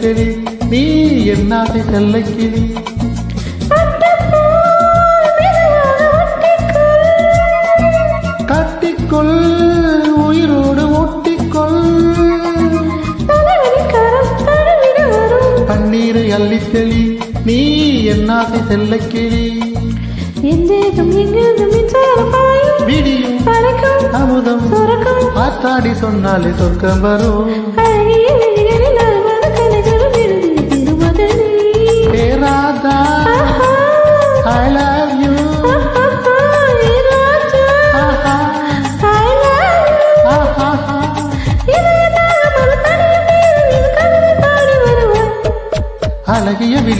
அள்ளித்தெளி நீ என்னாசை செல்லக்கிளி கட்டிக்கொள் உயிரோடு ஒட்டிக்கொள் பன்னீரை அள்ளித்தெளி நீ என்னாசை செல்லக்கிளி விடியும் அமுதம் ஆத்தாடி சொன்னாலே சொர்க்கம் வரும்